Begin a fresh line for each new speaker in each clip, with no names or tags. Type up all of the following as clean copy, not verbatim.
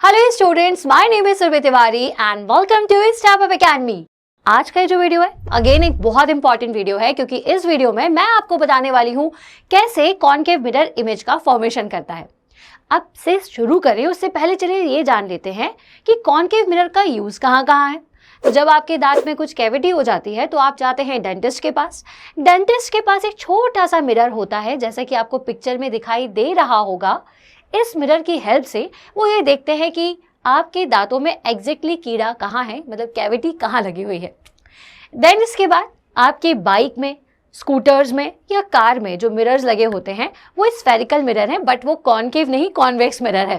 Hello students, my name is Surabhi Tiwari and welcome to Step Up Academy. आज का जो video है अगेन एक बहुत इंपॉर्टेंट वीडियो है, क्योंकि इस वीडियो में मैं आपको बताने वाली हूँ कैसे कॉनकेव मिरर इमेज का फॉर्मेशन करता है। अब से शुरू करें उससे पहले चलिए ये जान लेते हैं कि कॉनकेव मिरर का यूज कहाँ कहाँ है। तो जब आपके दांत में कुछ कैविटी हो जाती है तो आप जाते हैं डेंटिस्ट के पास। डेंटिस्ट के पास एक छोटा सा मिरर होता है, जैसा कि आपको पिक्चर में दिखाई दे रहा होगा। इस मिरर की हेल्प से वो ये देखते हैं कि आपके दांतों में एग्जैक्टली कीड़ा कहाँ है, मतलब कैविटी कहाँ लगी हुई है। देन इसके बाद आपकी बाइक में, स्कूटर्स में या कार में जो मिरर्स लगे होते हैं वो स्फेरिकल मिरर हैं, बट वो कॉनकेव नहीं, कॉन्वेक्स मिरर है।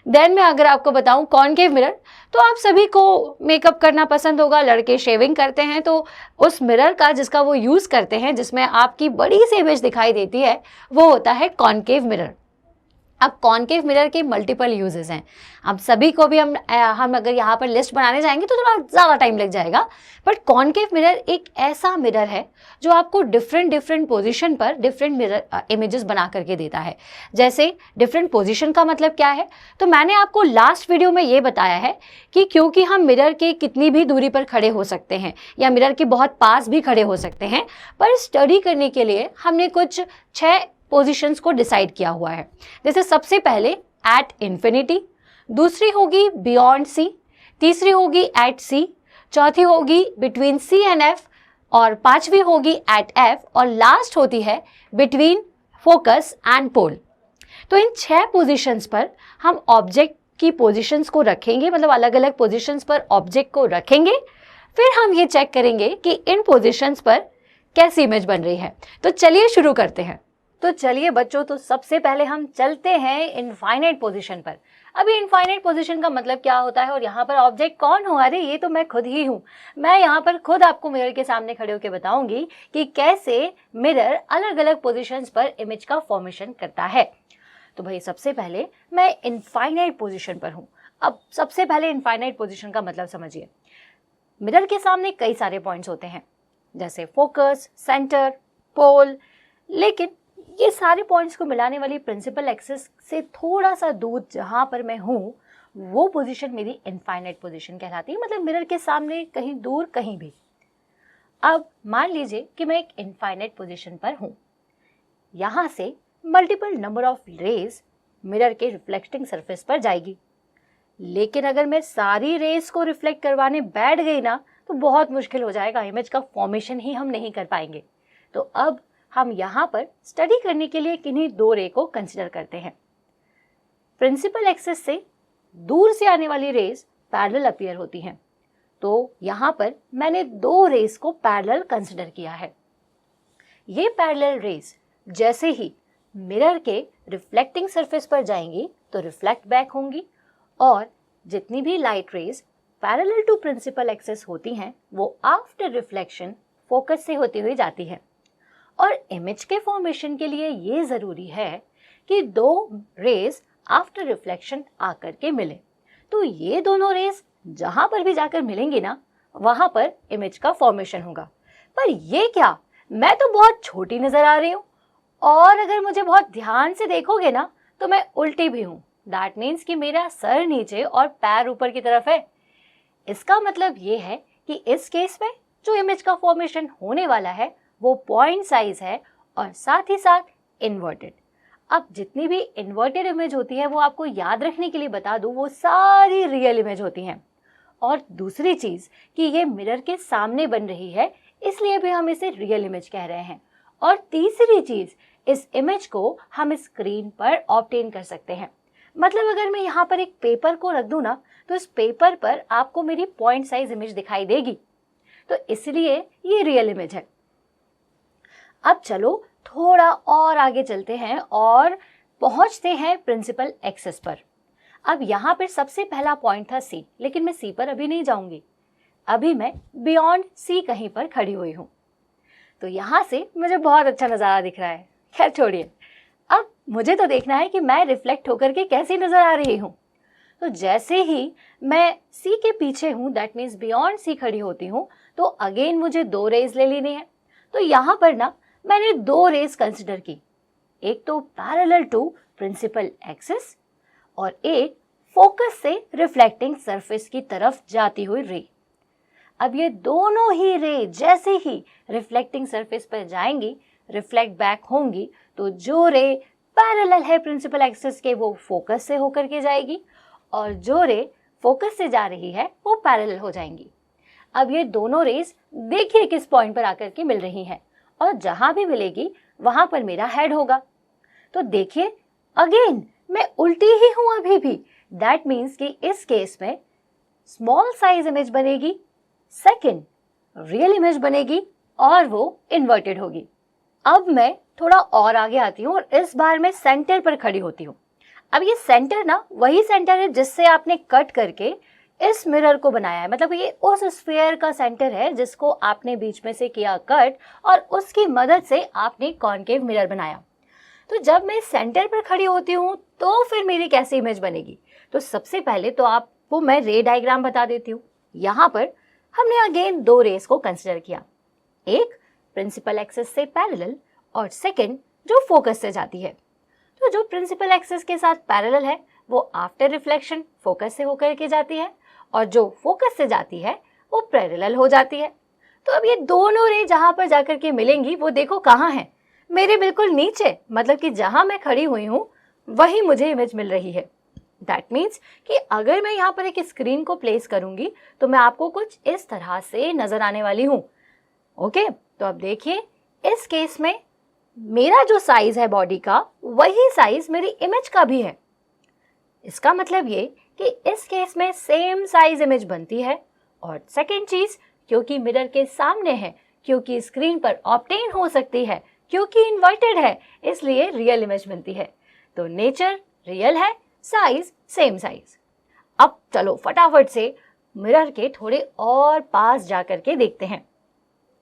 देन मैं अगर आपको बताऊं कॉनकेव मिरर, तो आप सभी को मेकअप करना पसंद होगा, लड़के शेविंग करते हैं तो उस मिरर का जिसका वो यूज करते हैं, जिसमें आपकी बड़ी सी इमेज दिखाई देती है, वो होता है कॉनकेव मिरर। अब कॉनकेव मिरर के मल्टीपल यूजेस हैं। अब सभी को भी हम अगर यहाँ पर लिस्ट बनाने जाएंगे तो थोड़ा ज़्यादा टाइम लग जाएगा, बट कॉनकेव मिरर एक ऐसा मिरर है जो आपको डिफरेंट पोजीशन पर डिफरेंट मिरर इमेजेस बना करके देता है। जैसे डिफरेंट पोजीशन का मतलब क्या है, तो मैंने आपको लास्ट वीडियो में ये बताया है कि क्योंकि हम मिरर के कितनी भी दूरी पर खड़े हो सकते हैं या मिरर के बहुत पास भी खड़े हो सकते हैं, पर स्टडी करने के लिए हमने कुछ 6 पोजीशंस को डिसाइड किया हुआ है। जैसे सबसे पहले एट इंफिनिटी, दूसरी होगी बियॉन्ड सी, तीसरी होगी एट सी, चौथी होगी बिटवीन सी एंड एफ, और पांचवी होगी एट एफ, और लास्ट होती है बिटवीन फोकस एंड पोल। तो इन 6 पोजीशंस पर हम ऑब्जेक्ट की पोजीशंस को रखेंगे, मतलब अलग अलग पोजीशंस पर ऑब्जेक्ट को रखेंगे। फिर हम ये चेक करेंगे कि इन पोजीशंस पर कैसी इमेज बन रही है। तो चलिए शुरू करते हैं। तो चलिए बच्चों, तो सबसे पहले हम चलते हैं इनफाइनाइट पोजीशन पर। अभी इनफाइनाइट पोजीशन का मतलब क्या होता है और यहाँ पर ऑब्जेक्ट कौन हो? अरे ये तो मैं खुद ही हूँ। मैं यहाँ पर खुद आपको मिरर के सामने खड़े होकर बताऊंगी कि कैसे मिरर अलग अलग पोजीशंस पर इमेज का फॉर्मेशन करता है। तो भाई सबसे पहले मैं इनफाइनाइट पोजीशन पर हूँ। अब सबसे पहले इनफाइनाइट पोजीशन का मतलब समझिए। मिरर के सामने कई सारे पॉइंट्स होते हैं, जैसे फोकस, सेंटर, पोल, लेकिन ये सारे पॉइंट्स को मिलाने वाली प्रिंसिपल एक्सिस से थोड़ा सा दूर जहां पर मैं हूं, वो पोजीशन मेरी इनफाइनाइट पोजीशन कहलाती है, मतलब मिरर के सामने कहीं दूर कहीं भी। अब मान लीजिए कि मैं एक इनफाइनाइट पोजीशन पर हूं। यहां से multiple number of rays mirror के रिफ्लेक्टिंग सरफेस पर जाएगी, लेकिन अगर मैं सारी रेज को रिफ्लेक्ट करवाने बैठ गई ना, तो बहुत मुश्किल हो जाएगा, इमेज का फॉर्मेशन ही हम नहीं कर पाएंगे। तो अब हम यहाँ पर स्टडी करने के लिए किन्हीं 2 रे को कंसिडर करते हैं। प्रिंसिपल एक्सिस से दूर से आने वाली रेज पैरेलल अपीयर होती हैं, तो यहाँ पर मैंने 2 रेज को पैरेलल कंसिडर किया है। ये पैरेलल रेज जैसे ही मिरर के रिफ्लेक्टिंग सरफेस पर जाएंगी तो रिफ्लेक्ट बैक होंगी, और जितनी भी light rays parallel to principal axis होती हैं वो आफ्टर रिफ्लेक्शन फोकस से होती हुई जाती है। और इमेज के फॉर्मेशन के लिए ये ज़रूरी है कि 2 रेज आफ्टर रिफ्लेक्शन आकर के मिले। तो ये दोनों रेज जहाँ पर भी जाकर मिलेंगी ना, वहाँ पर इमेज का फॉर्मेशन होगा। पर ये क्या, मैं तो बहुत छोटी नज़र आ रही हूँ, और अगर मुझे बहुत ध्यान से देखोगे ना तो मैं उल्टी भी हूँ। दैट मीन्स कि मेरा सर नीचे और पैर ऊपर की तरफ है। इसका मतलब ये है कि इस केस में जो इमेज का फॉर्मेशन होने वाला है वो पॉइंट साइज है, और साथ ही साथ इन्वर्टेड। अब जितनी भी इन्वर्टेड इमेज होती है वो आपको याद रखने के लिए बता दूं, वो सारी रियल इमेज होती हैं। और दूसरी चीज कि ये मिरर के सामने बन रही है, इसलिए भी हम इसे रियल इमेज कह रहे हैं। और तीसरी चीज, इस इमेज को हम स्क्रीन पर ऑब्टेन कर सकते हैं। मतलब अगर मैं यहाँ पर एक पेपर को रख दूं ना, तो इस पेपर पर आपको मेरी पॉइंट साइज इमेज दिखाई देगी, तो इसलिए ये रियल इमेज है। अब चलो थोड़ा और आगे चलते हैं और पहुंचते हैं प्रिंसिपल एक्सिस पर। अब यहाँ पर सबसे पहला पॉइंट था सी, लेकिन मैं सी पर अभी नहीं जाऊंगी। अभी मैं बियॉन्ड सी कहीं पर खड़ी हुई हूँ। तो यहाँ से मुझे बहुत अच्छा नज़ारा दिख रहा है। खैर छोड़िए, अब मुझे तो देखना है कि मैं रिफ्लेक्ट होकर के कैसी नज़र आ रही हूँ। तो जैसे ही मैं सी के पीछे हूँ, दैट मीन्स बियॉन्ड सी खड़ी होती हूँ, तो अगेन मुझे 2 रेज ले लेनी है। तो यहाँ पर ना मैंने 2 रेज कंसिडर की, एक तो पैरेलल टू प्रिंसिपल एक्सिस और एक फोकस से रिफ्लेक्टिंग सरफेस की तरफ जाती हुई रे। अब ये दोनों ही रे जैसे ही रिफ्लेक्टिंग सरफेस पर जाएंगी, रिफ्लेक्ट बैक होंगी, तो जो रे पैरेलल है प्रिंसिपल एक्सिस के वो फोकस से होकर के जाएगी और जो रे फोकस से जा रही है वो पैरेलल हो जाएंगी। अब ये दोनों रेस देखिए किस पॉइंट पर आकर के मिल रही हैं और जहां भी मिलेगी वहां पर मेरा हेड होगा। तो देखिए अगेन मैं उल्टी ही हूं अभी भी। दैट मीन्स कि इस केस में स्मॉल साइज इमेज बनेगी, सेकंड रियल इमेज बनेगी और वो इन्वर्टेड होगी। अब मैं थोड़ा और आगे आती हूँ और इस बार मैं सेंटर पर खड़ी होती हूँ। अब ये सेंटर ना वही सेंटर है जिससे आपने कट करके इस मिरर को बनाया है, मतलब ये उस स्फीयर का सेंटर है जिसको आपने बीच में से किया कट और उसकी मदद से आपने कॉनकेव मिरर बनाया। तो जब मैं सेंटर पर खड़ी होती हूँ तो फिर मेरी कैसी इमेज बनेगी? तो सबसे पहले तो आपको मैं रे डायग्राम बता देती हूँ। यहाँ पर हमने अगेन दो रेस को कंसिडर किया, एक प्रिंसिपल एक्सिस से पैरेलल और सेकंड जो फोकस से जाती है। तो जो प्रिंसिपल एक्सिस के साथ पैरेलल है वो आफ्टर रिफ्लेक्शन फोकस से होकर के जाती है और जो फोकस से जाती है वो पैरेलल हो जाती है। तो अब ये दोनों रे जहां पर जाकर के मिलेंगी वो देखो कहाँ है, मेरे बिल्कुल नीचे, मतलब कि जहां मैं खड़ी हुई हूं वही मुझे इमेज मिल रही है। दैट मीन्स कि अगर मैं यहाँ पर एक स्क्रीन को प्लेस करूंगी तो मैं आपको कुछ इस तरह से नजर आने वाली हूँ। ओके, तो अब देखिए इस केस में मेरा जो साइज है बॉडी का वही साइज मेरी इमेज का भी है। इसका मतलब ये कि इस केस में सेम साइज इमेज बनती है। और सेकंड चीज, क्योंकि मिरर के सामने है, क्योंकि स्क्रीन पर ऑब्टेन हो सकती है, क्योंकि इन्वर्टेड है, इसलिए रियल इमेज बनती है। तो नेचर रियल है, साइज सेम साइज। अब चलो फटाफट से मिरर के थोड़े और पास जाकर के देखते हैं।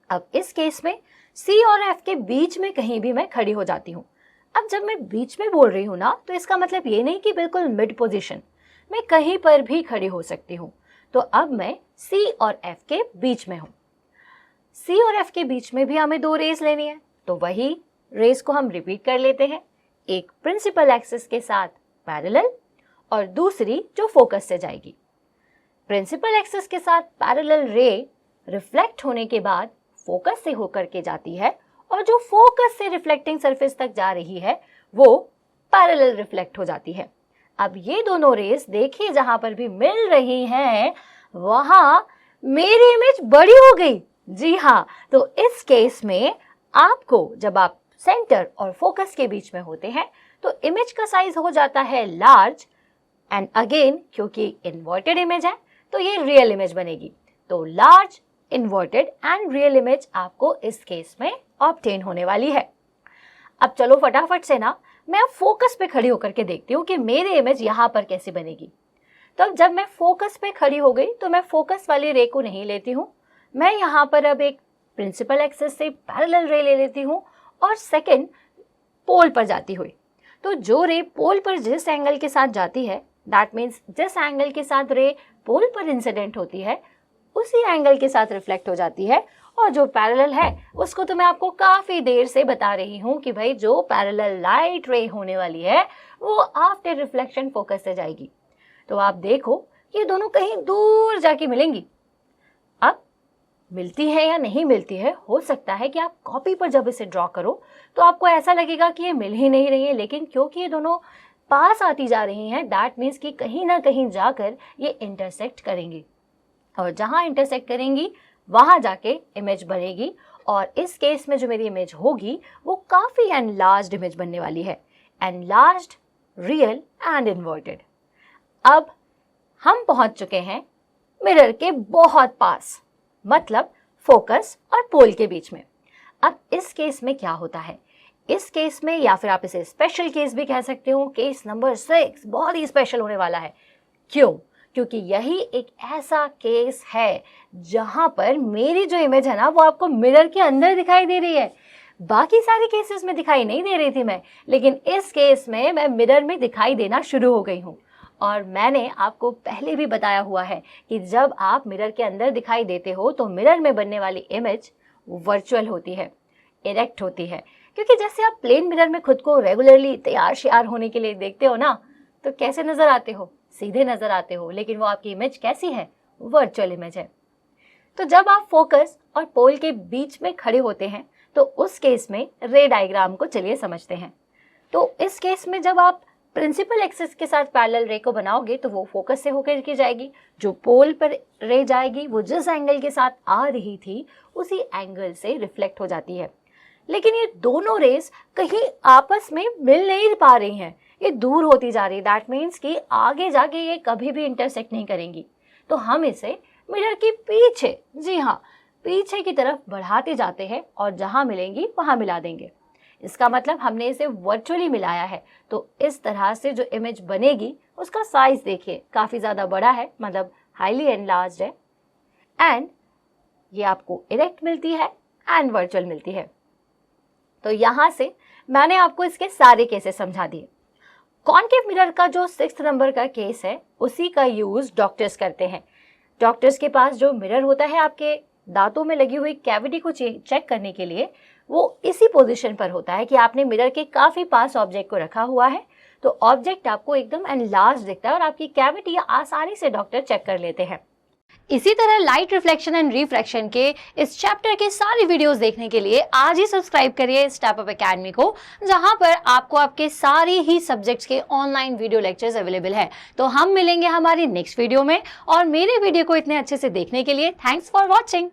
अब इस केस में सी और एफ के बीच में कहीं भी मैं खड़ी हो जाती हूँ। अब जब मैं बीच में बोल रही हूँ ना, तो इसका मतलब ये नहीं कि बिल्कुल मिड पोजीशन, मैं कहीं पर भी खड़ी हो सकती हूँ। तो अब मैं सी और एफ के बीच में हूँ। सी और एफ के बीच में भी हमें दो रेस लेनी है, तो वही रेस को हम रिपीट कर लेते हैं। एक प्रिंसिपल एक्सिस के साथ पैरेलल और दूसरी जो फोकस से जाएगी। प्रिंसिपल एक्सिस के साथ पैरेलल रे रिफ्लेक्ट होने के बाद फोकस से होकर के जाती है और जो फोकस से रिफ्लेक्टिंग सरफेस तक जा रही है वो पैरेलल रिफ्लेक्ट हो जाती है। अब ये दोनों रेस देखिए जहां पर भी मिल रही हैं वहां मेरी इमेज बड़ी हो गई। जी हाँ, तो इस केस में आपको जब आप सेंटर और फोकस के बीच में होते हैं तो इमेज का साइज हो जाता है लार्ज एंड अगेन क्योंकि इन्वर्टेड इमेज है तो ये रियल इमेज बनेगी। तो large, inverted and real image आपको इस केस में ऑब्टेन होने वाली है। अब चलो फटाफट से ना मैं अब फोकस पे खड़ी होकर के देखती हूँ कि मेरी इमेज यहाँ पर कैसी बनेगी। तो अब जब मैं फोकस पे खड़ी हो गई तो मैं फोकस वाली रे को नहीं लेती हूँ, मैं यहाँ पर अब एक प्रिंसिपल एक्सिस से पैरेलल रे ले लेती हूँ और सेकंड पोल पर जाती हुई। तो जो रे पोल पर जिस एंगल के साथ जाती है, दैट मीन्स जिस एंगल के साथ रे पोल पर इंसिडेंट होती है उसी एंगल के साथ रिफ्लेक्ट हो जाती है। और जो पैरेलल है उसको तो मैं आपको काफी देर से बता रही हूँ कि भाई जो पैरेलल लाइट रे होने वाली है वो आफ्टर रिफ्लेक्शन फोकस से जाएगी। तो आप देखो ये दोनों कहीं दूर जाके मिलेंगी। अब मिलती है या नहीं मिलती है, हो सकता है कि आप कॉपी पर जब इसे ड्रॉ करो तो आपको ऐसा लगेगा कि ये मिल ही नहीं रही है, लेकिन क्योंकि ये दोनों पास आती जा रही हैं दैट मीन्स कि कहीं ना कहीं जाकर ये इंटरसेक्ट करेंगी और जहां इंटरसेक्ट करेंगी वहां जाके इमेज बनेगी। और इस केस में जो मेरी इमेज होगी वो काफी एनलार्ज्ड इमेज बनने वाली है, एनलार्ज्ड, रियल एंड इन्वर्टेड। अब हम पहुंच चुके हैं मिरर के बहुत पास, मतलब फोकस और पोल के बीच में। अब इस केस में क्या होता है, इस केस में या फिर आप इसे स्पेशल केस भी कह सकते हो, केस नंबर 6 बहुत ही स्पेशल होने वाला है। क्यों? क्योंकि यही एक ऐसा केस है जहां पर मेरी जो इमेज है ना वो आपको मिरर के अंदर दिखाई दे रही है। बाकी सारे केसेस में दिखाई नहीं दे रही थी मैं, लेकिन इस केस में मैं मिरर में दिखाई देना शुरू हो गई हूँ। और मैंने आपको पहले भी बताया हुआ है कि जब आप मिरर के अंदर दिखाई देते हो तो मिरर में बनने वाली इमेज वर्चुअल होती है, इरेक्ट होती है। क्योंकि जैसे आप प्लेन मिरर में खुद को रेगुलरली तैयार श्यार होने के लिए देखते हो ना, तो कैसे नजर आते हो? सीधे नजर आते हो, लेकिन वो आपकी इमेज कैसी है? वर्चुअल इमेज है। तो जब आप फोकस और पोल के बीच में खड़े होते हैं तो उस केस में रे डायग्राम को चलिए समझते हैं। तो इस केस में जब आप प्रिंसिपल एक्सिस के साथ पैरेलल रे को बनाओगे तो वो फोकस से होकर की जाएगी, जो पोल पर रे जाएगी वो जिस एंगल के साथ आ रही थी उसी एंगल से रिफ्लेक्ट हो जाती है। लेकिन ये दोनों रेस कहीं आपस में मिल नहीं पा रही हैं, ये दूर होती जा रही है। दैट मीन्स कि आगे जाके ये कभी भी इंटरसेक्ट नहीं करेंगी। तो हम इसे मिरर के पीछे, जी हाँ, पीछे की तरफ बढ़ाते जाते हैं और जहां मिलेंगी वहां मिला देंगे। इसका मतलब हमने इसे वर्चुअली मिलाया है। तो इस तरह से जो इमेज बनेगी उसका साइज देखिए काफी ज्यादा बड़ा है, मतलब हाईली एनलार्ज्ड है, एंड ये आपको इरेक्ट मिलती है एंड वर्चुअल मिलती है। तो यहां से मैंने आपको इसके सारे केसेस समझा दिए। कॉनकेव मिरर का जो 6 नंबर का केस है उसी का यूज डॉक्टर्स करते हैं। डॉक्टर्स के पास जो मिरर होता है आपके दांतों में लगी हुई कैविटी को चेक करने के लिए, वो इसी पोजीशन पर होता है कि आपने मिरर के काफी पास ऑब्जेक्ट को रखा हुआ है तो ऑब्जेक्ट आपको एकदम एनलार्ज दिखता है और आपकी कैविटी आसानी से डॉक्टर चेक कर लेते हैं। इसी तरह लाइट रिफ्लेक्शन एंड रिफ्रैक्शन के इस चैप्टर के सारी वीडियोस देखने के लिए आज ही सब्सक्राइब करिए स्टेप अप एकेडमी को, जहां पर आपको आपके सारी ही सब्जेक्ट्स के ऑनलाइन वीडियो लेक्चर्स अवेलेबल है। तो हम मिलेंगे हमारी नेक्स्ट वीडियो में, और मेरे वीडियो को इतने अच्छे से देखने के लिए थैंक्स फॉर वॉचिंग।